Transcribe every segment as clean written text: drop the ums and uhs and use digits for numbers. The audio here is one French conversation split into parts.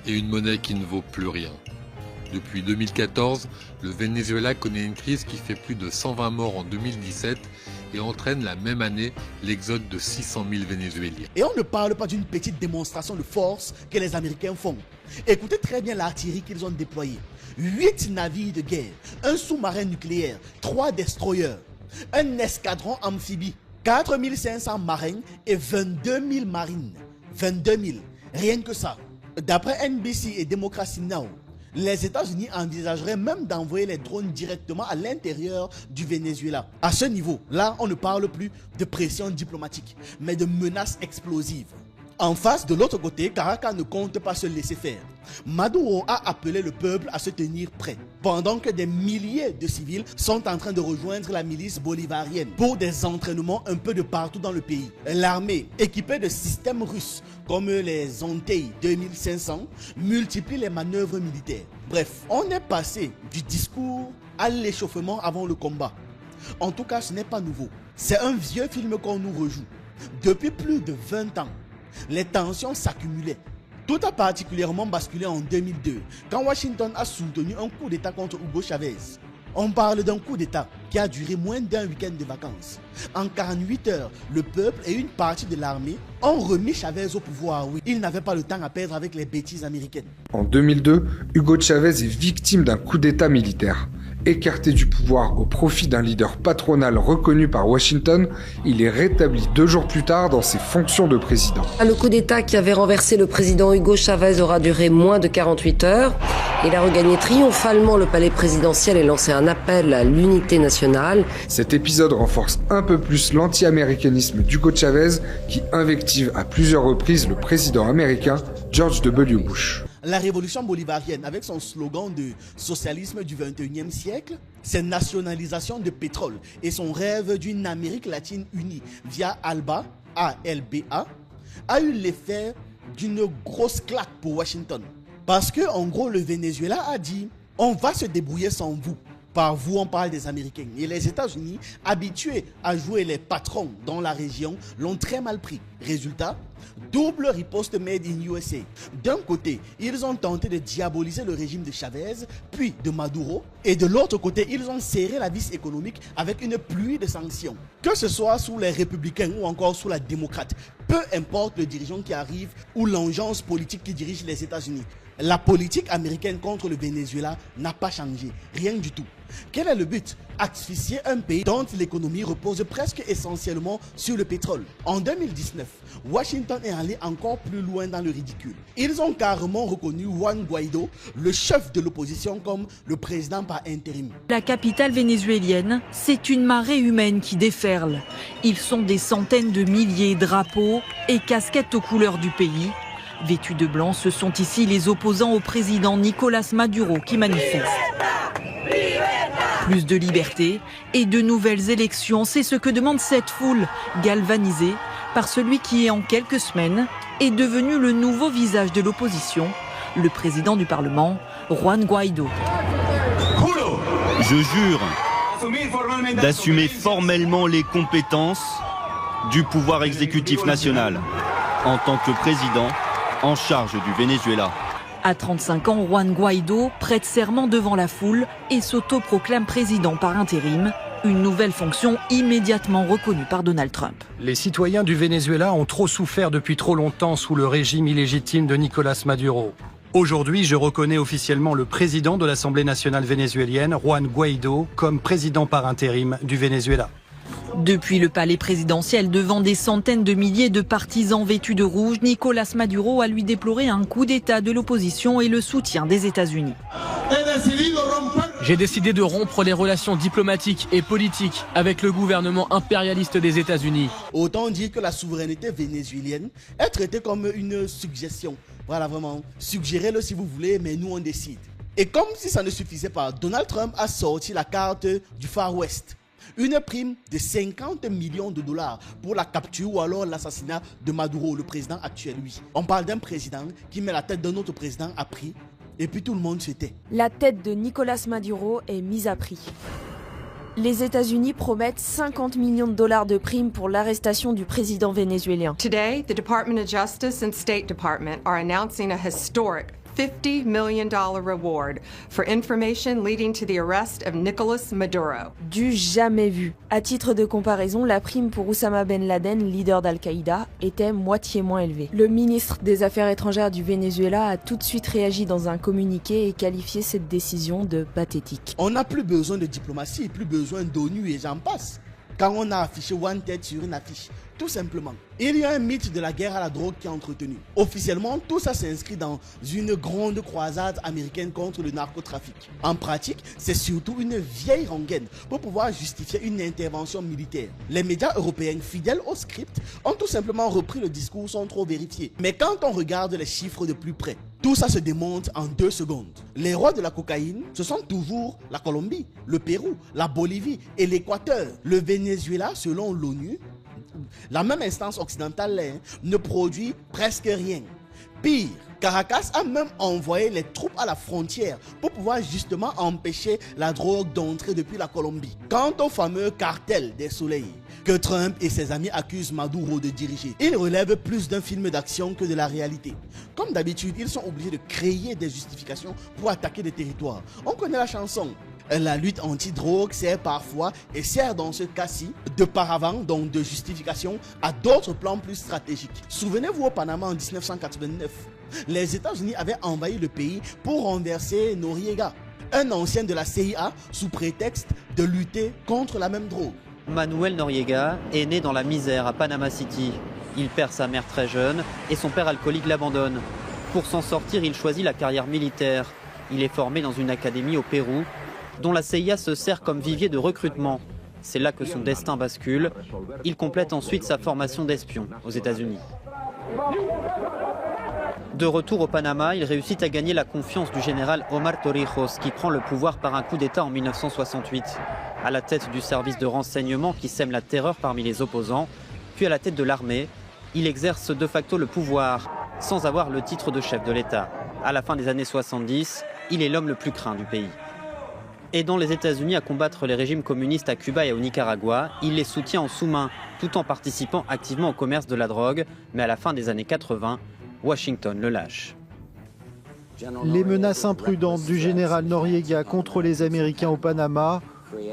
et une monnaie qui ne vaut plus rien. Depuis 2014, le Venezuela connaît une crise qui fait plus de 120 morts en 2017 et entraîne la même année l'exode de 600 000 Vénézuéliens. Et on ne parle pas d'une petite démonstration de force que les Américains font. Écoutez très bien l'artillerie qu'ils ont déployée. 8 navires de guerre, un sous-marin nucléaire, 3 destroyers, un escadron amphibie, 4500 marins et 22 000 marines. 22 000, rien que ça. D'après NBC et Democracy Now!, les États-Unis envisageraient même d'envoyer les drones directement à l'intérieur du Venezuela. À ce niveau, là, on ne parle plus de pression diplomatique, mais de menaces explosives. En face, de l'autre côté, Caracas ne compte pas se laisser faire. Maduro a appelé le peuple à se tenir prêt, pendant que des milliers de civils sont en train de rejoindre la milice bolivarienne pour des entraînements un peu de partout dans le pays. L'armée, équipée de systèmes russes comme les Antey 2500, multiplie les manœuvres militaires. Bref, on est passé du discours à l'échauffement avant le combat. En tout cas, ce n'est pas nouveau. C'est un vieux film qu'on nous rejoue. Depuis plus de 20 ans, les tensions s'accumulaient. Tout a particulièrement basculé en 2002, quand Washington a soutenu un coup d'État contre Hugo Chavez. On parle d'un coup d'État qui a duré moins d'un week-end de vacances. En 48 heures, le peuple et une partie de l'armée ont remis Chavez au pouvoir. Oui, il n'avait pas le temps à perdre avec les bêtises américaines. En 2002, Hugo Chavez est victime d'un coup d'État militaire. Écarté du pouvoir au profit d'un leader patronal reconnu par Washington, il est rétabli 2 jours plus tard dans ses fonctions de président. Le coup d'État qui avait renversé le président Hugo Chavez aura duré moins de 48 heures. Il a regagné triomphalement le palais présidentiel et lancé un appel à l'unité nationale. Cet épisode renforce un peu plus l'anti-américanisme d'Hugo Chavez qui invective à plusieurs reprises le président américain George W. Bush. La révolution bolivarienne, avec son slogan de socialisme du 21e siècle, ses nationalisations de pétrole et son rêve d'une Amérique latine unie via ALBA, A-L-B-A, a eu l'effet d'une grosse claque pour Washington. Parce que, en gros, le Venezuela a dit « On va se débrouiller sans vous ». Par vous, on parle des Américains. Et les États-Unis, habitués à jouer les patrons dans la région, l'ont très mal pris. Résultat, double riposte made in USA. D'un côté, ils ont tenté de diaboliser le régime de Chavez, puis de Maduro. Et de l'autre côté, ils ont serré la vis économique avec une pluie de sanctions. Que ce soit sous les républicains ou encore sous la démocrate, peu importe le dirigeant qui arrive ou l'engeance politique qui dirige les États-Unis. La politique américaine contre le Venezuela n'a pas changé, rien du tout. Quel est le but? Asphyxier un pays dont l'économie repose presque essentiellement sur le pétrole. En 2019, Washington est allé encore plus loin dans le ridicule. Ils ont carrément reconnu Juan Guaido, le chef de l'opposition, comme le président par intérim. La capitale vénézuélienne, c'est une marée humaine qui déferle. Ils sont des centaines de milliers, drapeaux et casquettes aux couleurs du pays. Vêtus de blanc, ce sont ici les opposants au président Nicolas Maduro qui manifestent. Plus de liberté et de nouvelles élections, c'est ce que demande cette foule, galvanisée par celui qui, en quelques semaines, est devenu le nouveau visage de l'opposition, le président du Parlement, Juan Guaido. Je jure d'assumer formellement les compétences du pouvoir exécutif national en tant que président en charge du Venezuela. À 35 ans, Juan Guaido prête serment devant la foule et s'autoproclame président par intérim, une nouvelle fonction immédiatement reconnue par Donald Trump. Les citoyens du Venezuela ont trop souffert depuis trop longtemps sous le régime illégitime de Nicolas Maduro. Aujourd'hui, je reconnais officiellement le président de l'Assemblée nationale vénézuélienne, Juan Guaido, comme président par intérim du Venezuela. Depuis le palais présidentiel, devant des centaines de milliers de partisans vêtus de rouge, Nicolas Maduro a lui déploré un coup d'État de l'opposition et le soutien des États-Unis. J'ai décidé de rompre les relations diplomatiques et politiques avec le gouvernement impérialiste des États-Unis. Autant dire que la souveraineté vénézuélienne est traitée comme une suggestion. Voilà, vraiment, suggérez-le si vous voulez, mais nous on décide. Et comme si ça ne suffisait pas, Donald Trump a sorti la carte du Far West. Une prime de 50 millions de dollars pour la capture ou alors l'assassinat de Maduro, le président actuel, oui. On parle d'un président qui met la tête d'un autre président à prix et puis tout le monde se tait. La tête de Nicolas Maduro est mise à prix. Les États-Unis promettent 50 millions de dollars de primes pour l'arrestation du président vénézuélien. Today, the Department of Justice and State Department are announcing a historic $50 million reward for information leading to the arrest of Nicolas Maduro. Du jamais vu. À titre de comparaison, la prime pour Oussama Ben Laden, leader d'Al-Qaïda, était moitié moins élevée. Le ministre des Affaires étrangères du Venezuela a tout de suite réagi dans un communiqué et qualifié cette décision de pathétique. On n'a plus besoin de diplomatie, plus besoin d'ONU et j'en passe. Quand on a affiché Wanted sur une affiche, tout simplement. Il y a un mythe de la guerre à la drogue qui est entretenu. Officiellement, tout ça s'inscrit dans une grande croisade américaine contre le narcotrafic. En pratique, c'est surtout une vieille rengaine pour pouvoir justifier une intervention militaire. Les médias européens fidèles au script ont tout simplement repris le discours sans trop vérifier. Mais quand on regarde les chiffres de plus près, tout ça se démonte en 2 secondes. Les rois de la cocaïne, ce sont toujours la Colombie, le Pérou, la Bolivie et l'Équateur. Le Venezuela, selon l'ONU, la même instance occidentale, ne produit presque rien. Pire, Caracas a même envoyé les troupes à la frontière pour pouvoir justement empêcher la drogue d'entrer depuis la Colombie. Quant au fameux cartel des soleils que Trump et ses amis accusent Maduro de diriger, il relève plus d'un film d'action que de la réalité. Comme d'habitude, ils sont obligés de créer des justifications pour attaquer des territoires. On connaît la chanson. La lutte anti-drogue sert parfois, et sert dans ce cas-ci, de paravent, donc de justification, à d'autres plans plus stratégiques. Souvenez-vous au Panama en 1989, les États-Unis avaient envahi le pays pour renverser Noriega, un ancien de la CIA, sous prétexte de lutter contre la même drogue. Manuel Noriega est né dans la misère à Panama City. Il perd sa mère très jeune et son père alcoolique l'abandonne. Pour s'en sortir, il choisit la carrière militaire. Il est formé dans une académie au Pérou, dont la CIA se sert comme vivier de recrutement. C'est là que son destin bascule. Il complète ensuite sa formation d'espion aux États-Unis. De retour au Panama, il réussit à gagner la confiance du général Omar Torrijos, qui prend le pouvoir par un coup d'État en 1968. À la tête du service de renseignement qui sème la terreur parmi les opposants, puis à la tête de l'armée, il exerce de facto le pouvoir, sans avoir le titre de chef de l'État. À la fin des années 70, il est l'homme le plus craint du pays. Aidant les États-Unis à combattre les régimes communistes à Cuba et au Nicaragua, il les soutient en sous-main, tout en participant activement au commerce de la drogue. Mais à la fin des années 80, Washington le lâche. Les menaces imprudentes du général Noriega contre les Américains au Panama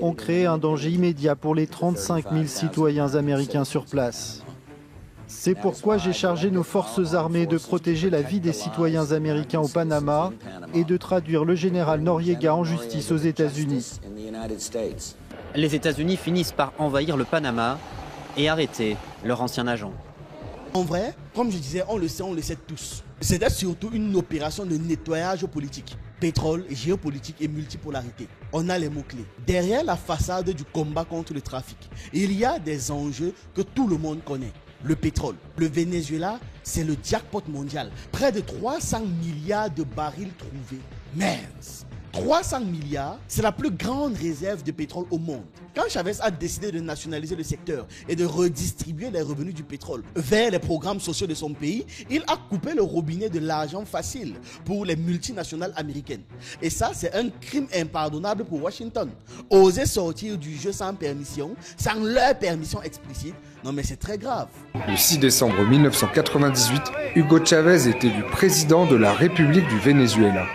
ont créé un danger immédiat pour les 35 000 citoyens américains sur place. C'est pourquoi j'ai chargé nos forces armées de protéger la vie des citoyens américains au Panama et de traduire le général Noriega en justice aux États-Unis. Les États-Unis finissent par envahir le Panama et arrêter leur ancien agent. En vrai, comme je disais, on le sait tous. C'était surtout une opération de nettoyage politique. Pétrole, géopolitique et multipolarité. On a les mots-clés. Derrière la façade du combat contre le trafic, il y a des enjeux que tout le monde connaît. Le pétrole. Le Venezuela, c'est le jackpot mondial. Près de 300 milliards de barils trouvés. Mince. 300 milliards, c'est la plus grande réserve de pétrole au monde. Quand Chavez a décidé de nationaliser le secteur et de redistribuer les revenus du pétrole vers les programmes sociaux de son pays, il a coupé le robinet de l'argent facile pour les multinationales américaines. Et ça, c'est un crime impardonnable pour Washington. Oser sortir du jeu sans permission, sans leur permission explicite, non mais c'est très grave. Le 6 décembre 1998, Hugo Chavez est élu président de la République du Venezuela.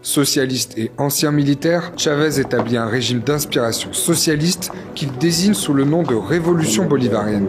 Socialiste et ancien militaire, Chavez établit un régime d'inspiration socialiste qu'il désigne sous le nom de Révolution bolivarienne.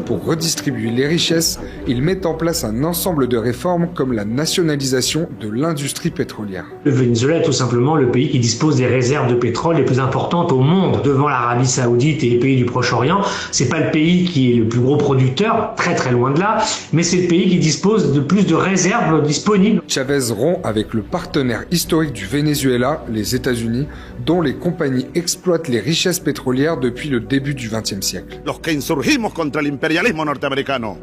Pour redistribuer les richesses, il met en place un ensemble de réformes comme la nationalisation de l'industrie pétrolière. Le Venezuela est tout simplement le pays qui dispose des réserves de pétrole les plus importantes au monde, devant l'Arabie Saoudite et les pays du Proche-Orient. C'est pas le pays qui est le plus gros producteur, très très loin de là, mais c'est le pays qui dispose de plus de réserves disponibles. Chavez rompt avec le partenaire historique du Venezuela, les États-Unis, dont les compagnies exploitent les richesses pétrolières depuis le début du XXe siècle. Los que insurgimos contra el imperialismo norteamericano,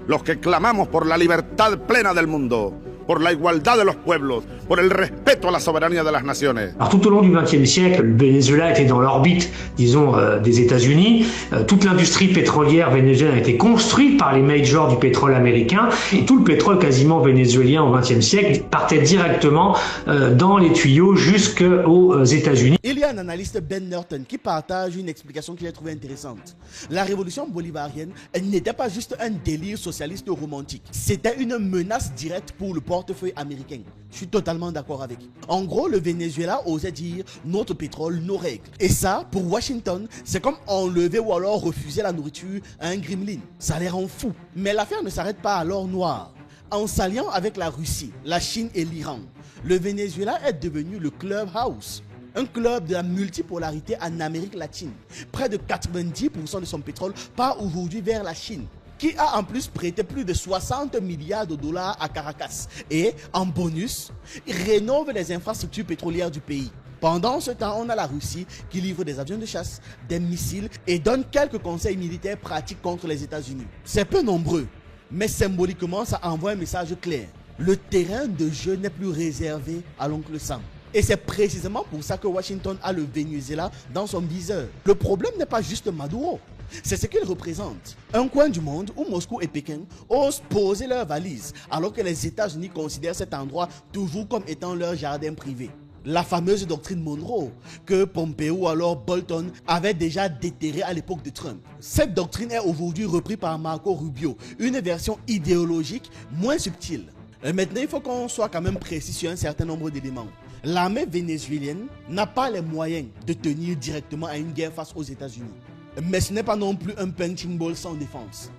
los que clamamos por la libertad plena del mundo, por la igualdad de los pueblos, por el respeto respeto a la soberanía de las naciones. Alors tout au long du XXe siècle, le Venezuela était dans l'orbite, disons, des États-Unis. Toute l'industrie pétrolière vénézuélienne a été construite par les majors du pétrole américain et tout le pétrole quasiment vénézuélien au XXe siècle partait directement dans les tuyaux jusqu'aux États-Unis. Il y a un analyste, Ben Norton, qui partage une explication qu'il a trouvée intéressante. La révolution bolivarienne n'était pas juste un délire socialiste romantique. C'était une menace directe pour le portefeuille américain. Je suis totalement d'accord avec. En gros, le Venezuela osait dire notre pétrole, nos règles. Et ça, pour Washington, c'est comme enlever ou alors refuser la nourriture à un gremlin. Ça les rend fous. Mais l'affaire ne s'arrête pas à l'or noir. En s'alliant avec la Russie, la Chine et l'Iran, le Venezuela est devenu le Clubhouse. Un club de la multipolarité en Amérique latine. Près de 90% de son pétrole part aujourd'hui vers la Chine, qui a en plus prêté plus de 60 milliards de dollars à Caracas et, en bonus, rénove les infrastructures pétrolières du pays. Pendant ce temps, on a la Russie qui livre des avions de chasse, des missiles et donne quelques conseils militaires pratiques contre les États-Unis. C'est peu nombreux, mais symboliquement, ça envoie un message clair. Le terrain de jeu n'est plus réservé à l'oncle Sam. Et c'est précisément pour ça que Washington a le Venezuela dans son viseur. Le problème n'est pas juste Maduro, c'est ce qu'il représente. Un coin du monde où Moscou et Pékin osent poser leurs valises, alors que les États-Unis considèrent cet endroit toujours comme étant leur jardin privé. La fameuse doctrine Monroe, que Pompeo ou alors Bolton avaient déjà déterrée à l'époque de Trump. Cette doctrine est aujourd'hui reprise par Marco Rubio, une version idéologique moins subtile. Et maintenant, il faut qu'on soit quand même précis sur un certain nombre d'éléments. L'armée vénézuélienne n'a pas les moyens de tenir directement à une guerre face aux États-Unis. Mais ce n'est pas non plus un punching ball sans défense.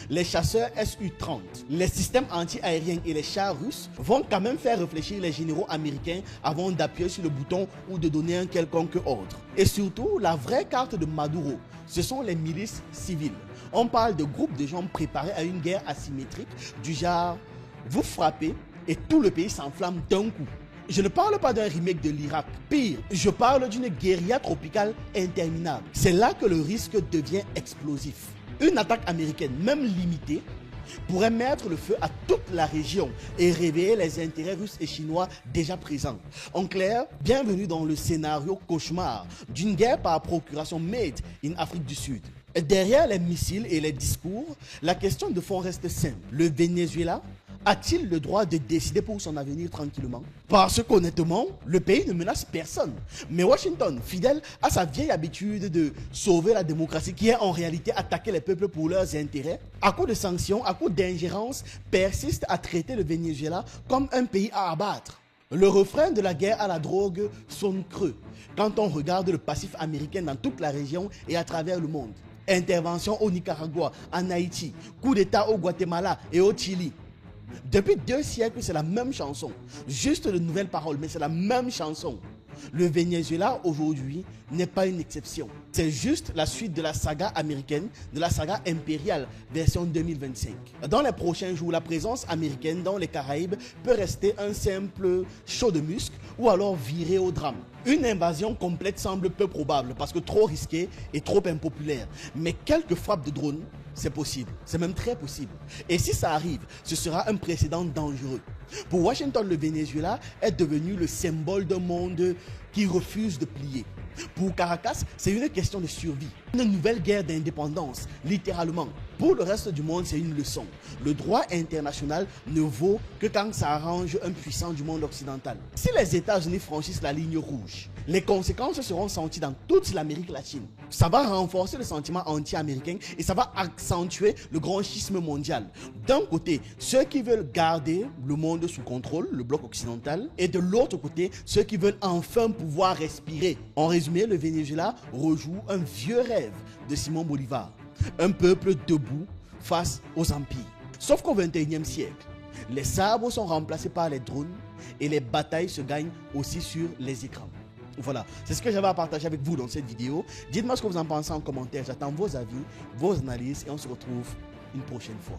Les chasseurs Su-30, les systèmes anti-aériens et les chars russes vont quand même faire réfléchir les généraux américains avant d'appuyer sur le bouton ou de donner un quelconque ordre. Et surtout, la vraie carte de Maduro, ce sont les milices civiles. On parle de groupes de gens préparés à une guerre asymétrique du genre vous frappez et tout le pays s'enflamme d'un coup. Je ne parle pas d'un remake de l'Irak. Pire, je parle d'une guérilla tropicale interminable. C'est là que le risque devient explosif. Une attaque américaine, même limitée, pourrait mettre le feu à toute la région et réveiller les intérêts russes et chinois déjà présents. En clair, bienvenue dans le scénario cauchemar d'une guerre par procuration made in Afrique du Sud. Et derrière les missiles et les discours, la question de fond reste simple. Le Venezuela a-t-il le droit de décider pour son avenir tranquillement? Parce qu'honnêtement, le pays ne menace personne. Mais Washington, fidèle à sa vieille habitude de sauver la démocratie, qui est en réalité attaquer les peuples pour leurs intérêts, à cause de sanctions, à cause d'ingérence, persiste à traiter le Venezuela comme un pays à abattre. Le refrain de la guerre à la drogue sonne creux quand on regarde le passif américain dans toute la région et à travers le monde. Intervention au Nicaragua, en Haïti, coup d'État au Guatemala et au Chili. Depuis 2 siècles, c'est la même chanson. Juste de nouvelles paroles, mais c'est la même chanson. Le Venezuela, aujourd'hui, n'est pas une exception. C'est juste la suite de la saga américaine, de la saga impériale, version 2025. Dans les prochains jours, la présence américaine dans les Caraïbes peut rester un simple show de muscles ou alors virer au drame. Une invasion complète semble peu probable parce que trop risquée et trop impopulaire. Mais quelques frappes de drones, c'est possible, c'est même très possible. Et si ça arrive, ce sera un précédent dangereux. Pour Washington, le Venezuela est devenu le symbole d'un monde qui refuse de plier. Pour Caracas, c'est une question de survie. Une nouvelle guerre d'indépendance, littéralement. Pour le reste du monde, c'est une leçon. Le droit international ne vaut que quand ça arrange un puissant du monde occidental. Si les États-Unis franchissent la ligne rouge, les conséquences seront senties dans toute l'Amérique latine. Ça va renforcer le sentiment anti-américain et ça va accentuer le grand schisme mondial. D'un côté, ceux qui veulent garder le monde sous contrôle, le bloc occidental, et de l'autre côté, ceux qui veulent enfin pouvoir respirer. En résumé, le Venezuela rejoue un vieux rêve de Simon Bolivar. Un peuple debout face aux empires. Sauf qu'au XXIe siècle, les sabres sont remplacés par les drones et les batailles se gagnent aussi sur les écrans. Voilà, c'est ce que j'avais à partager avec vous dans cette vidéo. Dites-moi ce que vous en pensez en commentaire. J'attends vos avis, vos analyses et on se retrouve une prochaine fois.